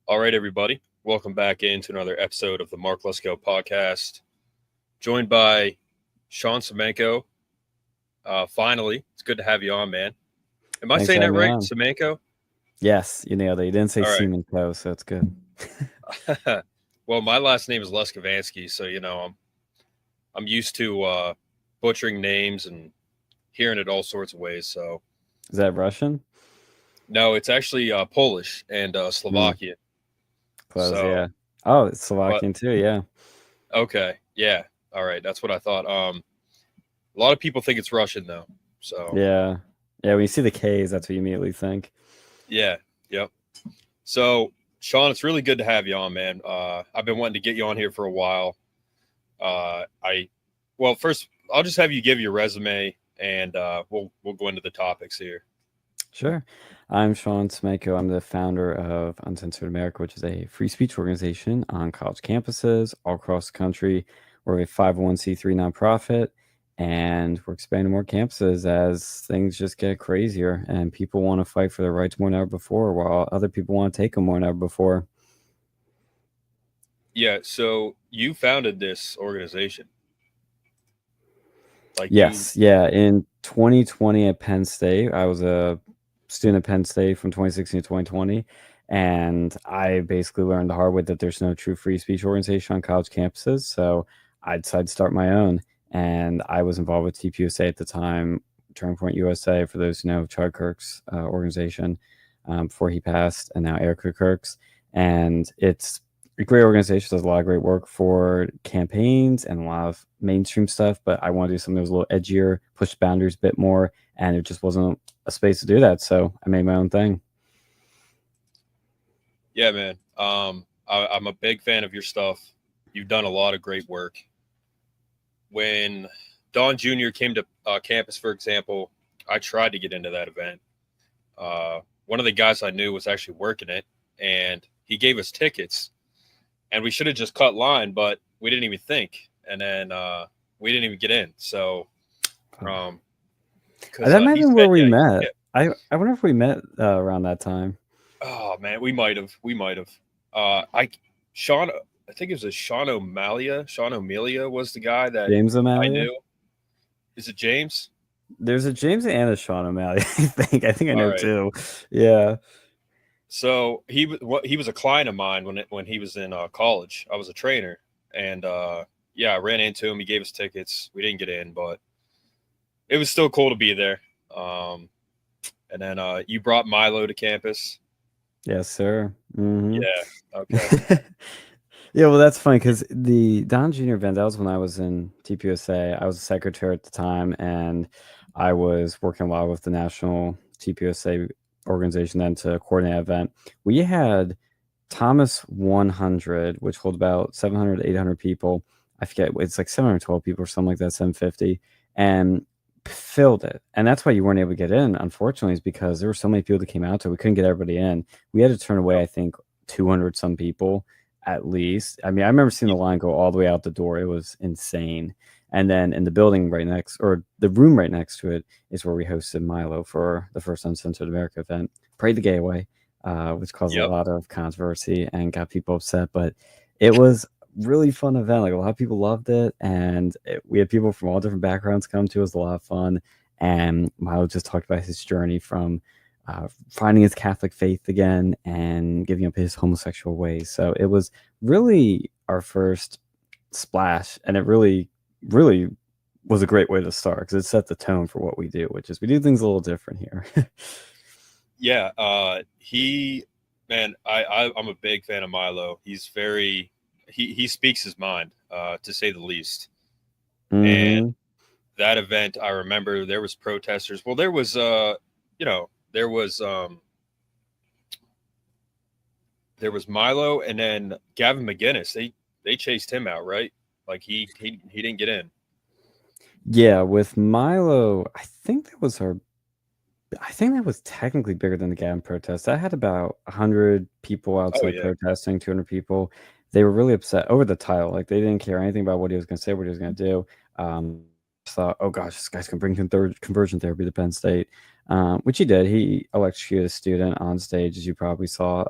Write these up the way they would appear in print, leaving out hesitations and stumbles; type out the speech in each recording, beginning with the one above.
All right, everybody. Welcome back into another episode of the Mark Lesko Podcast. Joined by Sean Semanko. Finally, it's good to have you on, man. Am I Thanks for saying that having me right? on. Semanko? Yes, you nailed it. You didn't say All Semanko, so it's good. right. Well, my last name is Leskovansky, so I'm used to butchering names and hearing it all sorts of ways. So Is that Russian? no, it's actually Polish and Slovakian. Close, So, yeah. Oh, it's but Slovakian too, yeah. okay, yeah, all right, that's what I thought. A lot of people think it's Russian though. So Yeah. Yeah, when you see the K's, that's what you immediately think. yeah, yep. So Sean, it's really good to have you on, man. I've been wanting to get you on here for a while. First I'll just have you give your resume, and we'll go into the topics here. Sure. I'm Sean Semanko. I'm the founder of Uncensored America, which is a free speech organization on college campuses all across the country. We're a 501c3 nonprofit, and we're expanding more campuses as things just get crazier and people want to fight for their rights more than ever before, while other people want to take them more than ever before. Yeah. So you founded this organization, like Yes, yeah. In 2020 at Penn State, I was a student at Penn State from 2016 to 2020, and I basically learned the hard way that there's no true free speech organization on college campuses. So I decided to start my own, and I was involved with TPUSA at the time, Turning Point USA, for those who know, Charlie Kirk's organization before he passed, and now Erica Kirk's, and it's a great organization, does a lot of great work for campaigns and a lot of mainstream stuff, but I want to do something that was a little edgier, push the boundaries a bit more, and it just wasn't a space to do that, so I made my own thing. Yeah, man. I'm a big fan of your stuff. You've done a lot of great work. When Don Jr. came to campus, for example, I tried to get into that event. One of the guys I knew was actually working it, and he gave us tickets, and we should have just cut line, but we didn't even think, and then we didn't even get in. So, that might have been where we met. I wonder if we met around that time. Oh man, we might have. Sean, I think it was Sean O'Malia. Sean O'Malia was the guy that James O'Malley. I knew. Is it James? There's a James and a Sean O'Malley. I think I know too. Yeah. So he was a client of mine when he was in college. I was a trainer, and I ran into him. He gave us tickets. We didn't get in, but it was still cool to be there. And then you brought Milo to campus. Yes, sir. Mm-hmm. Yeah. Okay. Yeah, well, that's funny because the Don Jr. event, that was when I was in TPUSA. I was a secretary at the time, and I was working a lot with the national TPUSA organization then to coordinate an event. We had Thomas 100, which holds about 700 to 800 people. I forget, it's like 712 people or something like that, 750, and filled it. And that's why you weren't able to get in, unfortunately, is because there were so many people that came out to it. We couldn't get everybody in. We had to turn away, I think, 200 some people at least. I mean, I remember seeing the line go all the way out the door. It was insane. And then in the building right next, or the room right next to it, is where we hosted Milo for the first Uncensored America event. Prayed the gay away, which caused a lot of controversy and got people upset. But it was really fun event. Like, a lot of people loved it, and we had people from all different backgrounds come to. It was a lot of fun. And Milo just talked about his journey from finding his Catholic faith again and giving up his homosexual ways. So it was really our first splash, and it really was a great way to start because it set the tone for what we do, which is we do things a little different here. Yeah, I'm a big fan of Milo. He's he speaks his mind, to say the least. Mm-hmm. And that event, I remember there was protesters. Well, there was Milo, and then Gavin McGinnis. They chased him out, right? Like he didn't get in. Yeah, with Milo, I think that was technically bigger than the Gavin protest. I had about 100 people outside protesting, 200 people. They were really upset over the title. Like, they didn't care anything about what he was going to say, what he was going to do. thought, oh gosh, this guy's gonna bring conversion therapy to Penn State, which he did. He electrocuted a student on stage, as you probably saw.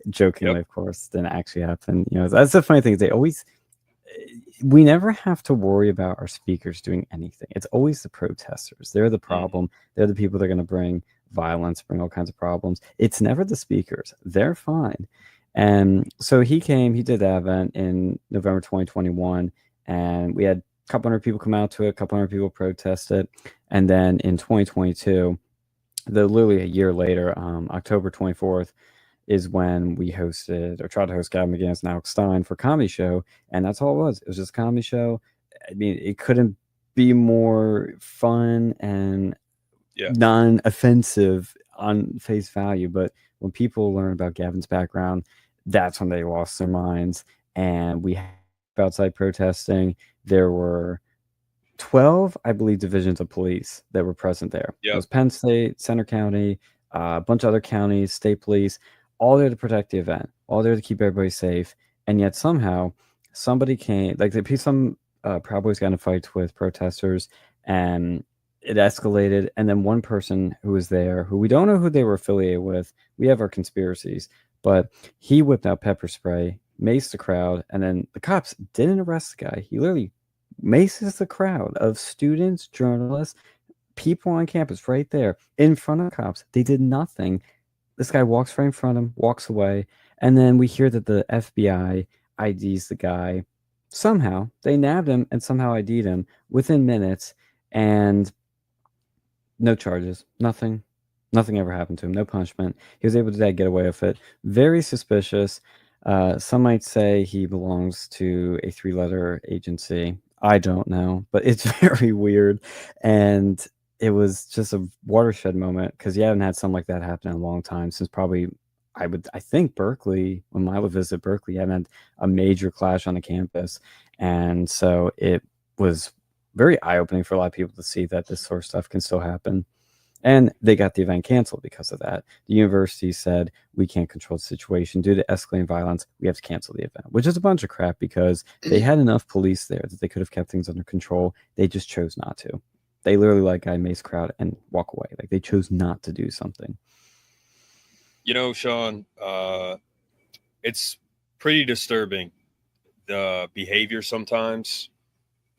Jokingly, of course, didn't actually happen. That's the funny thing. We never have to worry about our speakers doing anything. It's always the protesters. They're the problem. They're the people that are going to bring violence, bring all kinds of problems. It's never the speakers. They're fine. And so he did that event in November 2021, and we had a couple hundred people come out to it, a couple hundred people protest it. And then in 2022, literally a year later, October 24th, is when we hosted or tried to host Gavin McGinnis and Alex Stein for a comedy show. And that's all it was. It was just a comedy show. I mean, it couldn't be more fun and non-offensive on face value. But when people learn about Gavin's background, that's when they lost their minds. And we had outside protesting. There were 12, I believe, divisions of police that were present there. It was Penn State, Center County, a bunch of other counties, state police, all there to protect the event, all there to keep everybody safe. And yet somehow somebody came, like some Proud Boys got in fights with protesters, and it escalated. And then one person who was there, who we don't know who they were affiliated with, we have our conspiracies, but he whipped out pepper spray, maced the crowd, and then the cops didn't arrest the guy. He literally maces the crowd of students, journalists, people on campus right there in front of cops. They did nothing. This guy walks right in front of him, walks away, and then we hear that the FBI IDs the guy. Somehow they nabbed him and somehow ID'd him within minutes, and no charges, nothing ever happened to him, no punishment. He was able to get away with it. Very suspicious. Some might say he belongs to a 3-letter agency. I don't know, but it's very weird. And it was just a watershed moment, because you haven't had something like that happen in a long time, since probably, I think Berkeley, when I would visit Berkeley, you haven't had a major clash on the campus. And so it was very eye-opening for a lot of people to see that this sort of stuff can still happen. And they got the event canceled because of that. The university said, we can't control the situation. Due to escalating violence, we have to cancel the event, which is a bunch of crap, because they had enough police there that they could have kept things under control. They just chose not to. They literally let guy mace crowd and walk away. Like, they chose not to do something. Sean, it's pretty disturbing, the behavior sometimes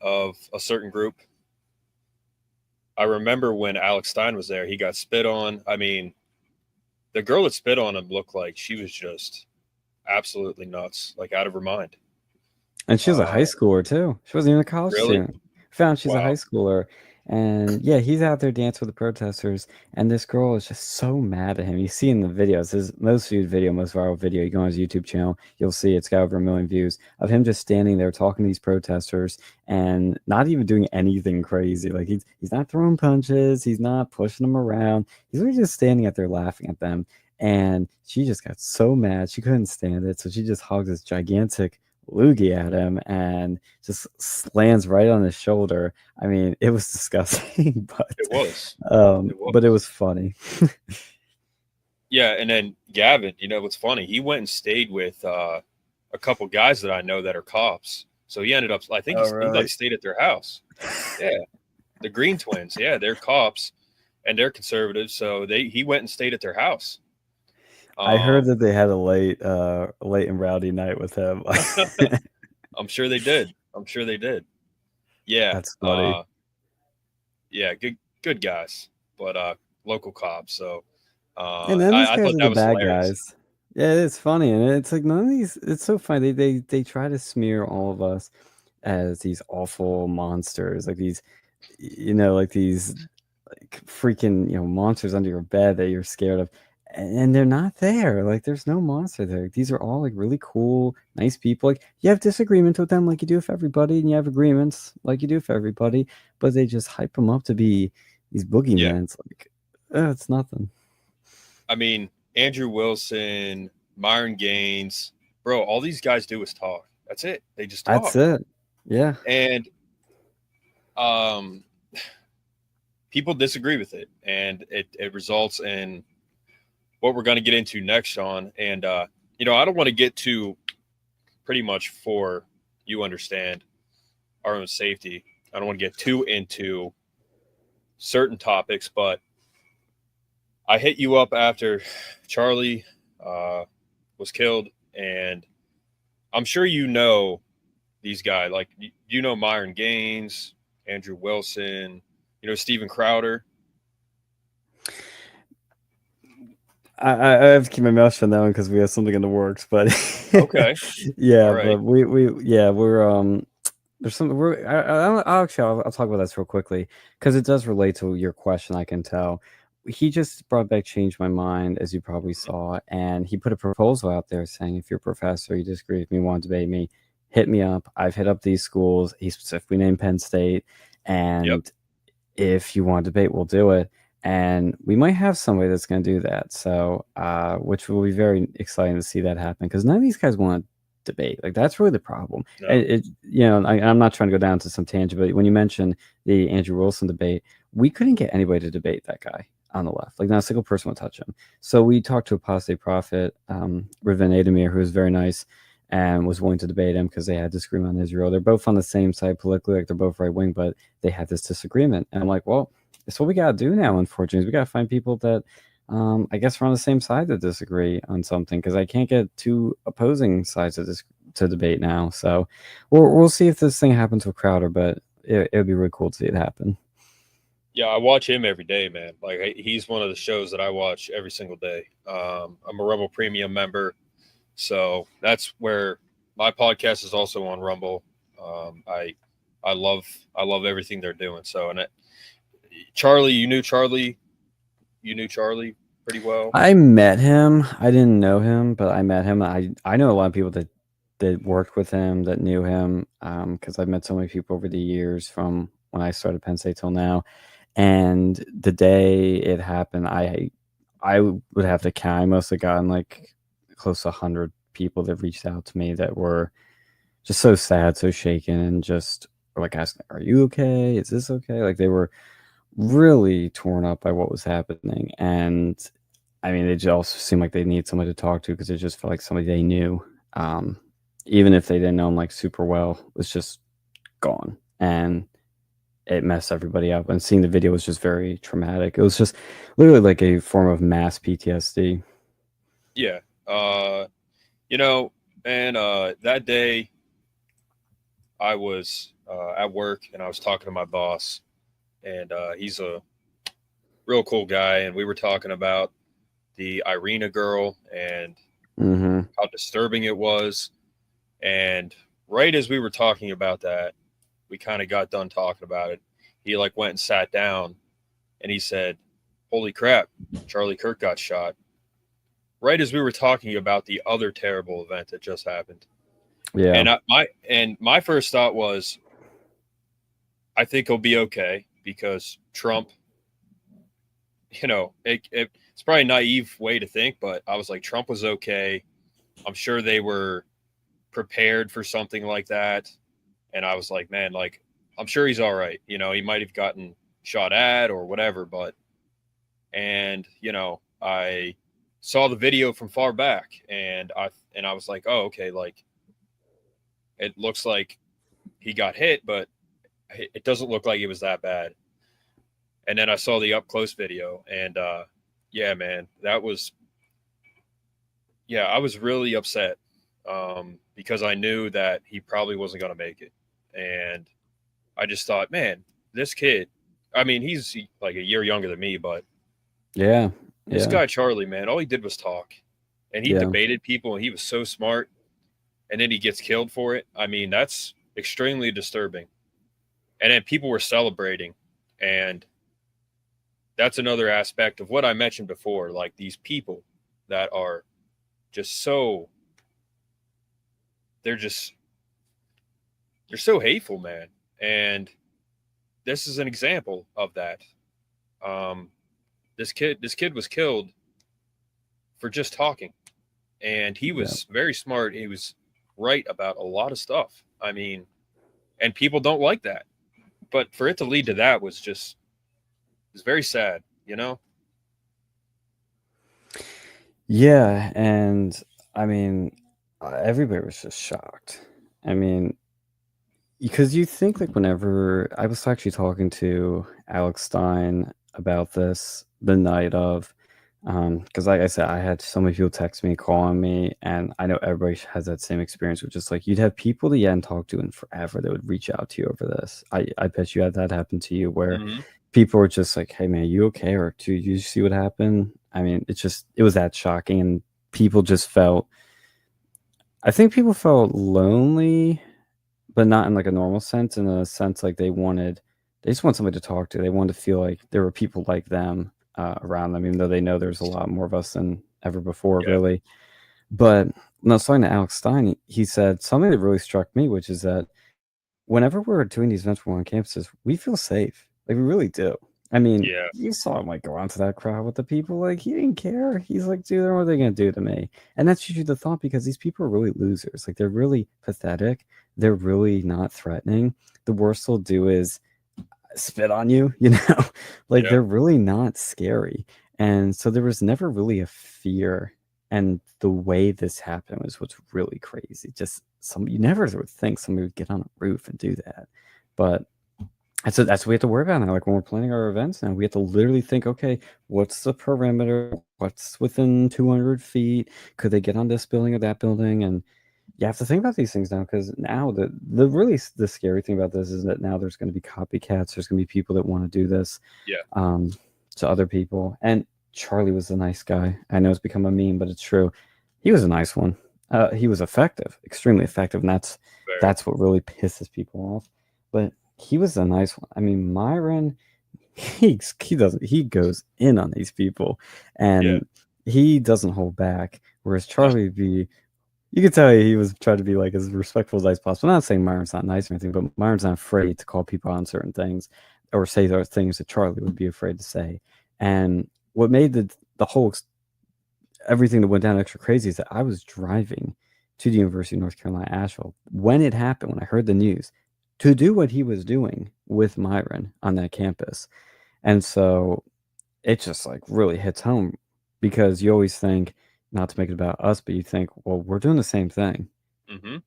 of a certain group. I remember when Alex Stein was there, he got spit on. I mean, the girl that spit on him looked like she was just absolutely nuts, like out of her mind. And she was a high schooler too. She wasn't even a college student. Found she's a high schooler. And yeah, he's out there dancing with the protesters, and this girl is just so mad at him. You see in the videos, his most viewed video, most viral video, you go on his YouTube channel, you'll see it's got over 1 million views, of him just standing there talking to these protesters and not even doing anything crazy. Like, he's not throwing punches, he's not pushing them around. He's really just standing out there laughing at them. And she just got so mad, she couldn't stand it. So she just hogs this gigantic loogie at him and just lands right on his shoulder. I mean, it was disgusting, but it was. But it was funny. Yeah, and then Gavin, what's funny? He went and stayed with a couple guys that I know that are cops. So he ended up, I think he stayed at their house. Yeah, the Green Twins. Yeah, they're cops and they're conservatives. So he went and stayed at their house. I heard that they had a late and rowdy night with him. I'm sure they did. Yeah, that's funny. Yeah, good guys, but local cops. So, and then these guys are the bad guys. Yeah, it's funny, and it's like none of these. It's so funny. They try to smear all of us as these awful monsters, like these, like these, like freaking monsters under your bed that you're scared of. And they're not there. Like, there's no monster there. These are all like really cool, nice people. Like, you have disagreements with them like you do with everybody, and you have agreements like you do with everybody, but they just hype them up to be these boogeymen. Yeah. It's like, it's nothing. I mean, Andrew Wilson, Myron Gaines, bro, all these guys do is talk. That's it. They just talk. That's it. Yeah. And people disagree with it, and it results in what we're going to get into next, Sean. And, I don't want to get to, pretty much for you understand, our own safety. I don't want to get too into certain topics, but I hit you up after Charlie was killed, and I'm sure you know these guys. Like, you know Myron Gaines, Andrew Wilson, you know Steven Crowder. I have to keep my mouth shut now because we have something in the works, but Okay, yeah, all right. but we're there's some I'll talk about this real quickly because it does relate to your question. I can tell he just brought back changed my mind, as you probably saw, and he put a proposal out there saying, if you're a professor, you disagree with me, want to debate me, hit me up. I've hit up these schools. He specifically named Penn State, Yep. and if you want to debate, we'll do it. And we might have somebody that's going to do that. So, which will be very exciting to see that happen because none of these guys want to debate. Like, that's really the problem. No. I'm not trying to go down to some tangent, but when you mentioned the Andrew Wilson debate, we couldn't get anybody to debate that guy on the left. Like, not a single person would touch him. So we talked to Apostate Prophet, Ravin Ademir, who was very nice and was willing to debate him because they had disagreement on Israel. They're both on the same side politically, like they're both right wing, but they had this disagreement. And I'm like, well, that's what we got to do now, unfortunately. We got to find people that I guess are on the same side to disagree on something because I can't get two opposing sides of this to debate now. So we'll see if this thing happens with Crowder, but it would be really cool to see it happen. Yeah, I watch him every day, man. Like, he's one of the shows that I watch every single day. I'm a Rumble Premium member, so that's where my podcast is also on Rumble. I love everything they're doing. So, and Charlie, you knew Charlie pretty well. I met him. I didn't know him, but I met him. I know a lot of people that worked with him, that knew him, because I've met so many people over the years from when I started Penn State till now. And the day it happened, I would have to count. I must have gotten like close to 100 people that reached out to me that were just so sad, so shaken, and just were like asking, "Are you okay? Is this okay?" Like they were really torn up by what was happening. And I mean, it just also seemed like they need somebody to talk to because it just felt like somebody they knew, even if they didn't know him like super well, was just gone. And it messed everybody up. And seeing the video was just very traumatic. It was just literally like a form of mass PTSD. Yeah. And that day I was at work and I was talking to my boss, and he's a real cool guy. And we were talking about the Irina girl and how disturbing it was. And right as we were talking about that, we kind of got done talking about it. He like went and sat down and he said, "Holy crap, Charlie Kirk got shot." Right as we were talking about the other terrible event that just happened. Yeah. And my first thought was, I think he'll be okay because Trump, it's probably a naive way to think, but I was like, Trump was okay. I'm sure they were prepared for something like that. And I was like, man, like, I'm sure he's all right. He might have gotten shot at or whatever, and I saw the video from far back and I was like, oh, okay. Like, it looks like he got hit, but it doesn't look like it was that bad. And then I saw the up close video and, yeah, man, I was really upset, because I knew that he probably wasn't going to make it. And I just thought, man, this kid, I mean, he's like a year younger than me, but Yeah. this guy, Charlie, man, all he did was talk and he Yeah. debated people and he was so smart, and then he gets killed for it. I mean, that's extremely disturbing. And then people were celebrating, and that's another aspect of what I mentioned before. Like, these people that are just so, they're so hateful, man. And this is an example of that. This kid was killed for just talking, and he was very smart. He was right about a lot of stuff. I mean, and people don't like that, but for it to lead to that was very sad, Yeah. And I mean, everybody was just shocked. I mean, because you think like whenever I was actually talking to Alex Stein about this the night of, because like I said, I had so many people text me, calling me, and I know everybody has that same experience, which is like you'd have people that you hadn't talked to in forever that would reach out to you over this. I bet you had that happen to you where Hmm. people were just like, "Hey man, you okay?" Or "Dude, you see what happened?" I mean, it was that shocking, and people just felt. I think people felt lonely, but not in like a normal sense. In a sense, like they just want somebody to talk to. They want to feel like there were people like them around them, even though they know there's a lot more of us than ever before, Yeah. really. But when I was talking to Alex Stein, he said something that really struck me, which is that whenever we're doing these events, we're on campuses, we feel safe. Like we really do. I mean, Yeah. you saw him like go onto that crowd with the people. Like he didn't care. He's like, dude, what are they gonna do to me? And that's usually the thought because these people are really losers. Like they're really pathetic. They're really not threatening. The worst they'll do is spit on you, you know? Like Yeah. they're really not scary. And so there was never really a fear. And the way this happened was what's really crazy. Just some you never would think somebody would get on a roof and do that. But that's what we have to worry about now. Like when we're planning our events now, we have to literally think, okay, what's the perimeter? What's within 200 feet? Could they get on this building or that building? And you have to think about these things now because now the really the scary thing about this is that now there's going to be copycats. There's going to be people that want to do this Yeah. um, to other people. And Charlie was a nice guy. I know it's become a meme, but it's true. He was a nice one. He was effective, extremely effective, and Very. that's what really pisses people off. But he was a nice one. I mean, Myron, he goes in on these people, Yeah. and he doesn't hold back. Whereas No. Charlie would be you could tell he was trying to be like as respectful as possible. I'm not saying Myron's not nice or anything, but Myron's not afraid to call people on certain things or say those things that Charlie would be afraid to say. And what made the whole everything that went down extra crazy is that I was driving to the University of North Carolina, Asheville, when it happened, when I heard the news, to do what he was doing with Myron on that campus. And so it just like really hits home because you always think, not to make it about us, but you think, well, we're doing the same thing. Hmm.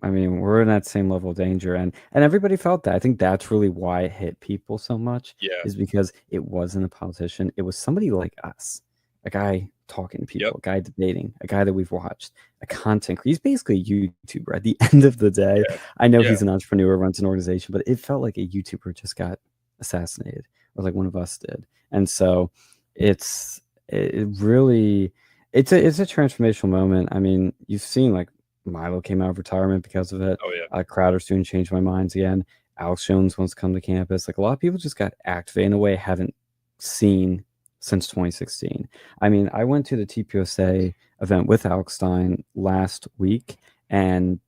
I mean, we're in that same level of danger, and everybody felt that. I think that's really why it hit people so much, Yeah. is because it wasn't a politician. It was somebody like us, a guy talking to Yep. people, a guy debating, a guy that we've watched, a content creator. He's basically a YouTuber. At the end of the day, Yeah. I know Yeah. he's an entrepreneur, runs an organization, but it felt like a YouTuber just got assassinated, or like one of us did. And so, it really it's a transformational moment. I mean, you've seen like Milo came out of retirement because of it. Oh yeah. Crowder soon changed my minds again. Alex Jones wants to come to campus. Like a lot of people just got activated in a way I haven't seen since 2016. I mean, I went to the TPOSA event with Alex Stein last week, and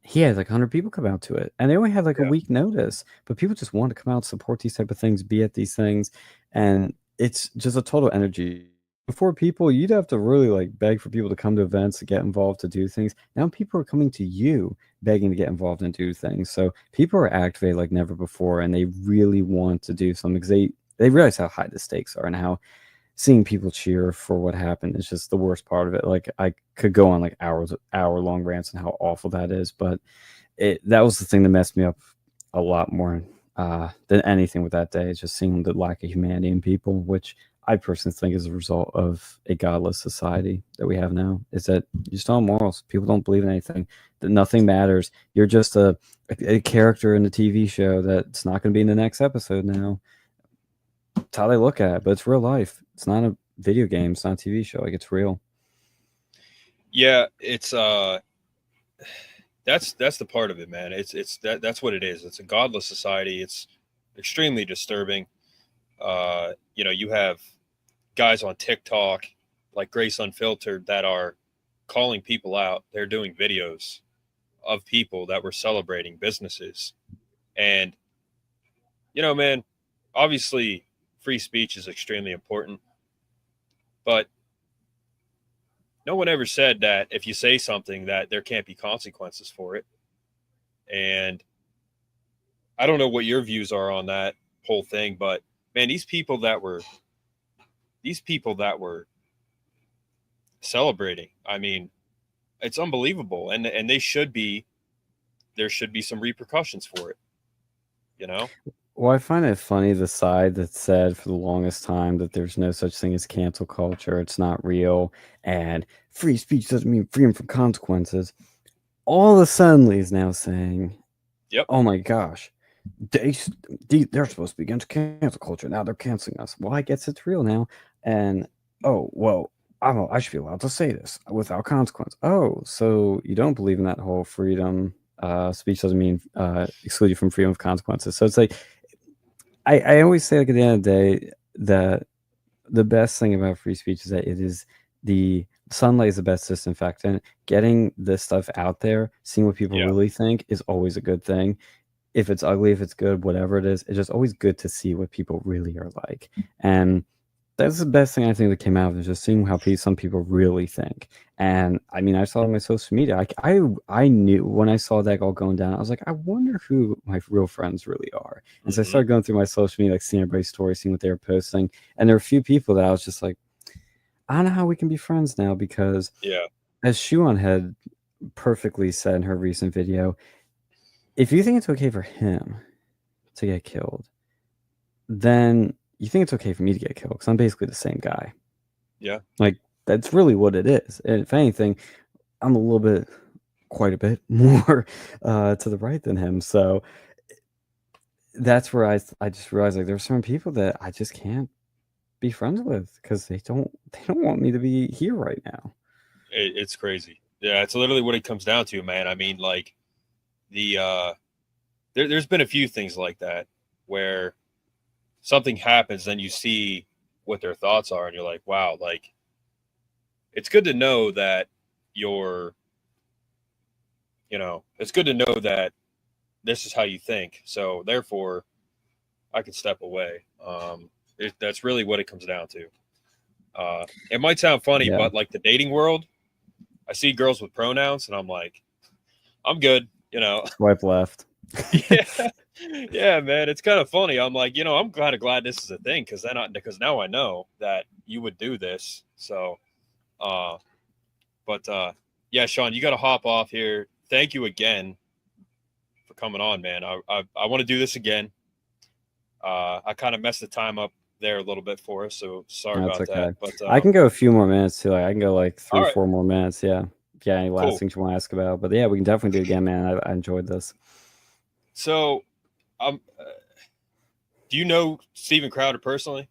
he had like 100 people come out to it, and they only had like a Yeah. week notice, but people just want to come out, support these type of things, be at these things, and it's just a total energy. Before people, you'd have to really like beg for people to come to events, to get involved, to do things. Now people are coming to you begging to get involved and do things. So people are activated like never before, and they really want to do something because they realize how high the stakes are and how seeing people cheer for what happened is just the worst part of it. Like I could go on like hour long rants on how awful that is, but that was the thing that messed me up a lot more than anything with that day. Is just seeing the lack of humanity in people, which I personally think is a result of a godless society that we have now. Is that you just don't have morals. People don't believe in anything. That nothing matters. You're just a character in the TV show that's not going to be in the next episode now. It's how they look at it, but it's real life. It's not a video game. It's not a TV show. Like it's real. Yeah. It's that's the part of it, man. That's what it is. It's a godless society. It's extremely disturbing. You have guys on TikTok like Grace Unfiltered that are calling people out. They're doing videos of people that were celebrating businesses. And man, obviously free speech is extremely important, but no one ever said that if you say something that there can't be consequences for it. And I don't know what your views are on that whole thing, but man, these people that were celebrating, I mean, it's unbelievable, and there should be some repercussions for it, you know? Well, I find it funny the side that said for the longest time that there's no such thing as cancel culture, it's not real, and free speech doesn't mean freedom from consequences. All of a sudden, is now saying, Yep. "Oh my gosh, they're supposed to be against cancel culture. Now they're canceling us. Well, I guess it's real now." And oh well, I should be allowed to say this without consequence. Oh, so you don't believe in that whole freedom? Speech doesn't mean exclude you from freedom of consequences. So it's like I always say, like, at the end of the day, that the best thing about free speech is that it is the sunlight is the best disinfectant. Getting this stuff out there, seeing what people Yeah. really think is always a good thing. If it's ugly, if it's good, whatever it is, it's just always good to see what people really are like. And that's the best thing I think that came out of it, just seeing how some people really think. And I mean, I saw it on my social media. I knew when I saw that all going down, I was like, I wonder who my real friends really are. And so I started going through my social media, like seeing everybody's stories, seeing what they were posting. And there were a few people that I was just like, I don't know how we can be friends now, because as Shuan had perfectly said in her recent video, if you think it's okay for him to get killed, then you think it's okay for me to get killed, because I'm basically the same guy. Yeah. Like, that's really what it is. And if anything, I'm quite a bit more to the right than him. So that's where I just realized, like, there's certain people that I just can't be friends with because they don't want me to be here right now. It's crazy. Yeah, it's literally what it comes down to, man. I mean, like, there's been a few things like that where something happens, then you see what their thoughts are, and you're like, wow, like, it's good to know that it's good to know that this is how you think. So therefore, I can step away. That's really what it comes down to. It might sound funny, but like the dating world, I see girls with pronouns, and I'm like, I'm good, Swipe left. Yeah, man, it's kind of funny. I'm like, I'm kind of glad this is a thing, because now I know that you would do this. So, yeah, Sean, you got to hop off here. Thank you again for coming on, man. I want to do this again. I kind of messed the time up there a little bit for us, so sorry about that. But I can go a few more minutes too. Like, I can go like 3-4 more minutes. Yeah. If you got any last things you want to ask about, but yeah, we can definitely do it again, man. I enjoyed this. So, do you know Steven Crowder personally?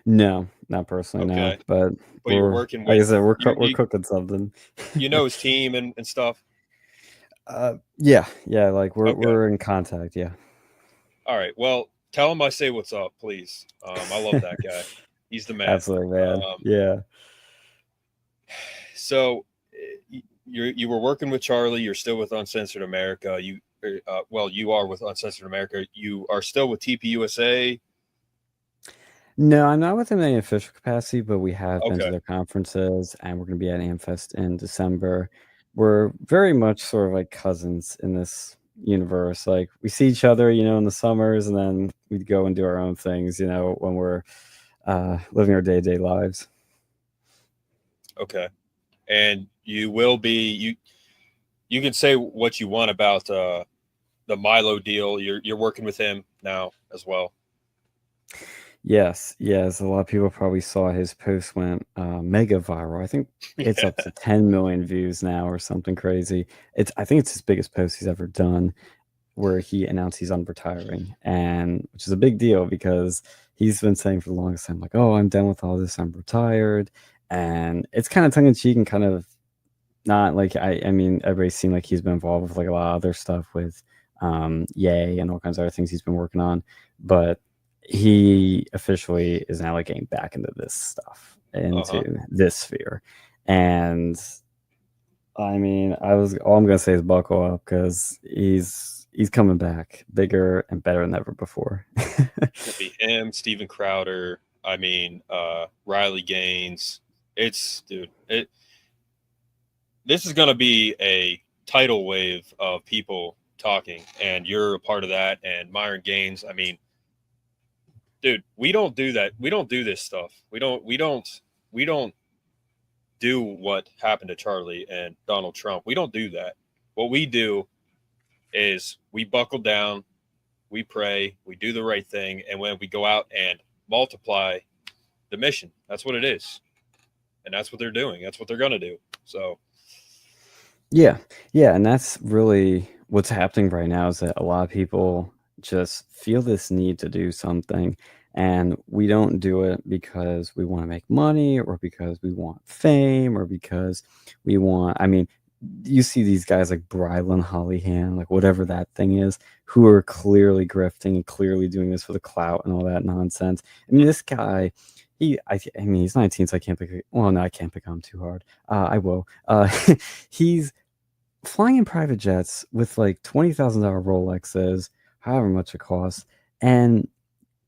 No, not personally, no. But you're working with. Like I said, we're cooking something. You know his team and stuff. Yeah. Like we're in contact. Yeah. All right. Well, tell him I say what's up, please. I love that guy. He's the man. Absolutely, man. Yeah. So, you were working with Charlie. You're still with Uncensored America. You are with Uncensored America. You are still with TPUSA. No, I'm not with them in any official capacity, but we have been to their conferences, and we're going to be at AmFest in December. We're very much sort of like cousins in this universe. Like, we see each other, in the summers, and then we go and do our own things, when we're living our day-to-day lives. Okay. And you will be, you can say what you want about the Milo deal. You're working with him now as well. Yes. A lot of people probably saw his post went mega viral. I think it's up to 10 million views now or something crazy. I think it's his biggest post he's ever done, where he announced he's unretiring, and which is a big deal because he's been saying for the longest time, like, oh, I'm done with all this, I'm retired. And it's kind of tongue in cheek and kind of not like, I mean, everybody's seen like he's been involved with like a lot of other stuff with Yay and all kinds of other things he's been working on, but he officially is now like getting back into this stuff, into this sphere. And I mean, all I'm gonna say is buckle up, because he's coming back bigger and better than ever before. It'll be him, Steven Crowder. I mean, Riley Gaines. This is gonna be a tidal wave of people talking, and you're a part of that. And Myron Gaines. I mean, dude, we don't do that. We don't do this stuff. We don't do what happened to Charlie and Donald Trump. We don't do that. What we do is we buckle down, we pray, we do the right thing, and when we go out and multiply the mission, that's what it is. And that's what they're doing. That's what they're going to do. So, Yeah. Yeah. And that's really what's happening right now is that a lot of people just feel this need to do something. And we don't do it because we want to make money or because we want fame or because we want, I mean, you see these guys like Brylan Hollyhan, like whatever that thing is, who are clearly grifting and clearly doing this for the clout and all that nonsense. I mean, this guy, I mean, he's 19, so I can't pick. Well, no, I can't pick on him too hard. I will. He's flying in private jets with like $20,000 Rolexes, however much it costs, and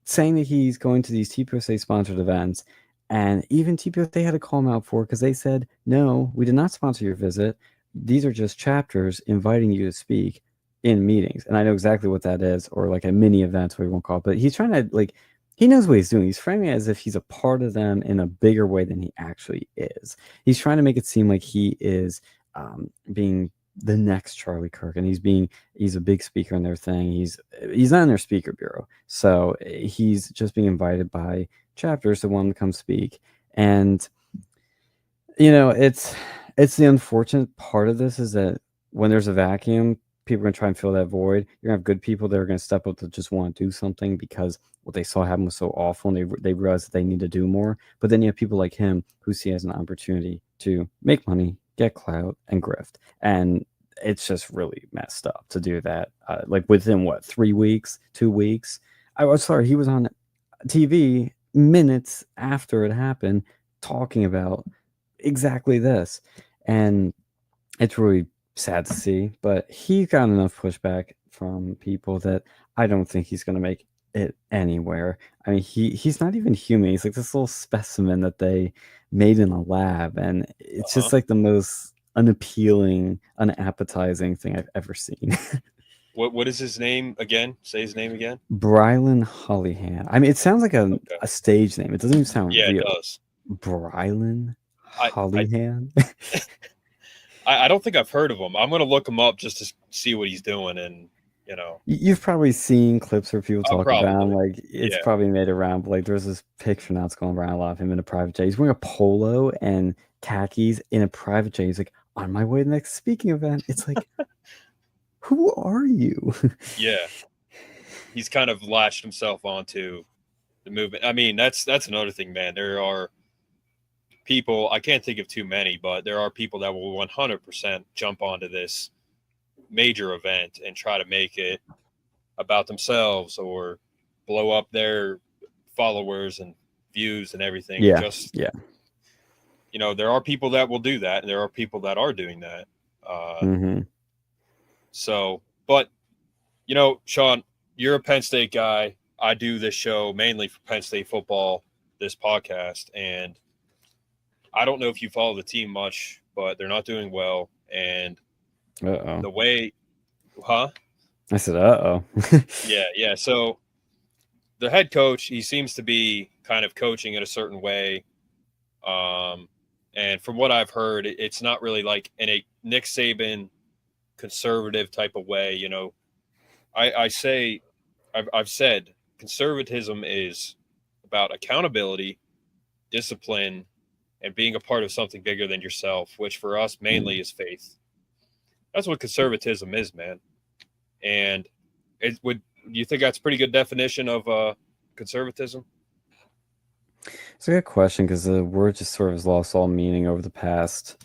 saying that he's going to these TPOSA sponsored events. And even TPOSA had to call him out for it because they said, no, we did not sponsor your visit. These are just chapters inviting you to speak in meetings. And I know exactly what that is, or like a mini event, what we won't call it. But he's trying to like, he knows what he's doing. He's framing it as if he's a part of them in a bigger way than he actually is. He's trying to make it seem like he is being the next Charlie Kirk, and he's a big speaker in their thing. He's not in their speaker bureau, so he's just being invited by chapters to want to come speak. And you know, it's the unfortunate part of this is that when there's a vacuum, people are going to try and fill that void. You're going to have good people that are going to step up to just want to do something because what they saw happen was so awful, and they realized that they need to do more. But then you have people like him who see it as an opportunity to make money, get clout, and grift. And it's just really messed up to do that. Like within what, 3 weeks, 2 weeks? I was sorry, he was on TV minutes after it happened talking about exactly this. And it's really sad to see, but he got enough pushback from people that I don't think he's going to make it anywhere. I mean, he's not even human. He's like this little specimen that they made in a lab, and it's just like the most unappealing, unappetizing thing I've ever seen. what is his name again? Say his name again. Brylan Hollyhan. I mean, it sounds like a stage name. It doesn't even sound real. Yeah, it does. Brylan Hollyhan. I don't think I've heard of him. I'm going to look him up just to see what he's doing, and you know, you've probably seen clips where people talk about him. Like it's probably made around. But like there's this picture now that's going around a lot of him in a private jet. He's wearing a polo and khakis in a private jet. He's like, on my way to the next speaking event. It's like, who are you? Yeah, he's kind of latched himself onto the movement. I mean, that's another thing, man. There are people, I can't think of too many, but there are people that will 100% jump onto this major event and try to make it about themselves or blow up their followers and views and everything. Yeah. You know, there are people that will do that, and there are people that are doing that. So, but, you know, Sean, you're a Penn State guy. I do this show mainly for Penn State football, this podcast, and I don't know if you follow the team much, but they're not doing well. And the way, I said, yeah. So the head coach, he seems to be kind of coaching in a certain way. And from what I've heard, it's not really like in a Nick Saban conservative type of way. You know, I've said conservatism is about accountability, discipline, and being a part of something bigger than yourself, which for us mainly is faith. That's what conservatism is, man. And you think that's a pretty good definition of conservatism? It's a good question because the word just sort of has lost all meaning over the past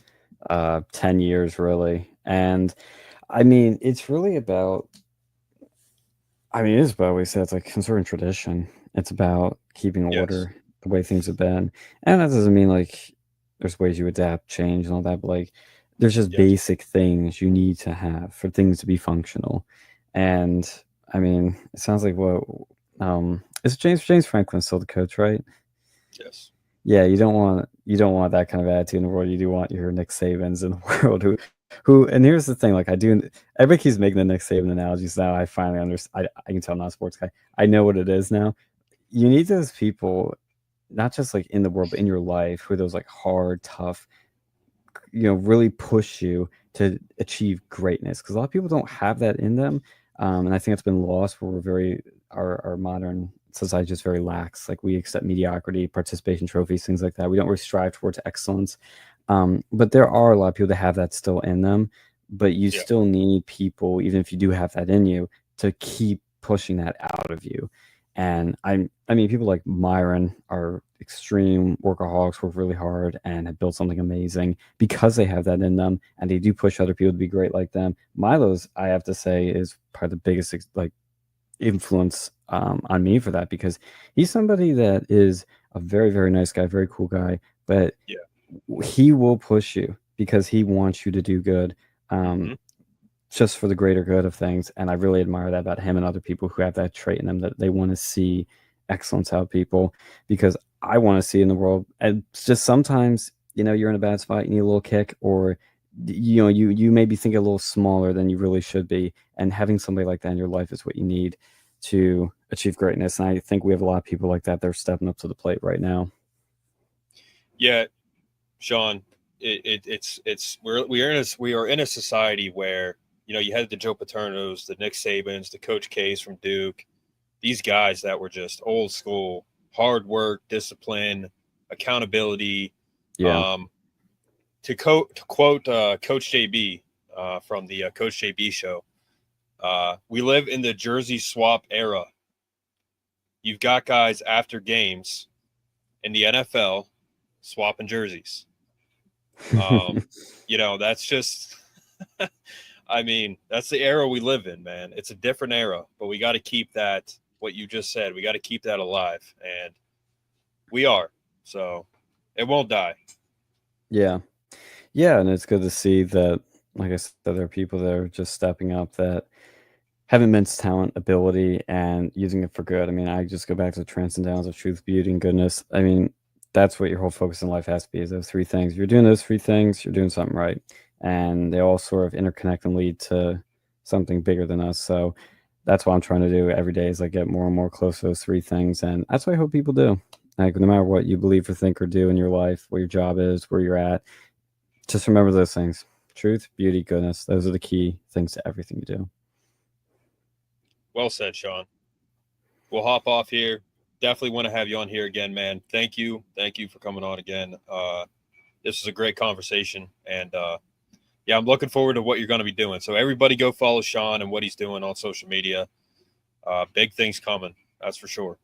10 years, really. And I mean, it's really about, it is about what we said. It's like conserving tradition. It's about keeping order the way things have been. And that doesn't mean like there's ways you adapt, change, and all that, but like there's just basic things you need to have for things to be functional. And I mean, it sounds like what is James Franklin still the coach, right? Yes. Yeah, you don't want that kind of attitude in the world. You do want your Nick Sabans in the world who and here's the thing, like everybody keeps making the Nick Saban analogies now. I finally understand. I can tell I'm not a sports guy. I know what it is now. You need those people, not just like in the world, but in your life, who are those like hard, tough really push you to achieve greatness, because a lot of people don't have that in them. And I think it's been lost where our modern society is just very lax. Like, we accept mediocrity, participation trophies, things like that. We don't really strive towards excellence. But there are a lot of people that have that still in them, but you still need people, even if you do have that in you, to keep pushing that out of you. And I mean, people like Myron are extreme workaholics, work really hard, and have built something amazing because they have that in them, and they do push other people to be great like them. Milo's, I have to say, is probably the biggest like influence on me for that, because he's somebody that is a very, very nice guy, very cool guy, but he will push you because he wants you to do good. Just for the greater good of things. And I really admire that about him and other people who have that trait in them, that they want to see excellence out of people, because I want to see in the world. And it's just sometimes, you're in a bad spot, you need a little kick, or you maybe think a little smaller than you really should be. And having somebody like that in your life is what you need to achieve greatness. And I think we have a lot of people like that. They're stepping up to the plate right now. Yeah, Sean, we are in a society where, you had the Joe Paternos, the Nick Sabans, the Coach K's from Duke, these guys that were just old school, hard work, discipline, accountability. Yeah. To quote Coach JB from the Coach JB show, we live in the jersey swap era. You've got guys after games in the NFL swapping jerseys. That's just I mean, that's the era we live in, man. It's a different era, but we got to keep that, what you just said, we got to keep that alive, and we are. So it won't die. Yeah. And it's good to see that, like I said, there are people that are just stepping up that have immense talent, ability, and using it for good. I mean, I just go back to the transcendentals of truth, beauty, and goodness. I mean, that's what your whole focus in life has to be, is those three things. If you're doing those three things, you're doing something right. And they all sort of interconnect and lead to something bigger than us. So that's what I'm trying to do every day, is I get more and more close to those three things. And that's what I hope people do. Like, no matter what you believe or think or do in your life, what your job is, where you're at, just remember those things: truth, beauty, goodness. Those are the key things to everything you do. Well said, Sean. We'll hop off here. Definitely want to have you on here again, man. Thank you for coming on again. This was a great conversation, and I'm looking forward to what you're going to be doing. So everybody go follow Sean and what he's doing on social media. Big things coming, that's for sure.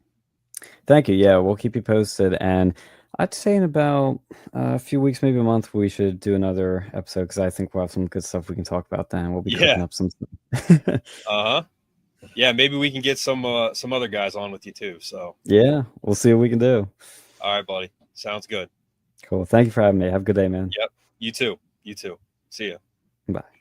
Thank you. Yeah, we'll keep you posted. And I'd say in about a few weeks, maybe a month, we should do another episode, because I think we'll have some good stuff we can talk about then. We'll be cooking up some stuff. Yeah, maybe we can get some other guys on with you too. So yeah, we'll see what we can do. All right, buddy. Sounds good. Cool. Thank you for having me. Have a good day, man. Yep. You too. See ya. Bye.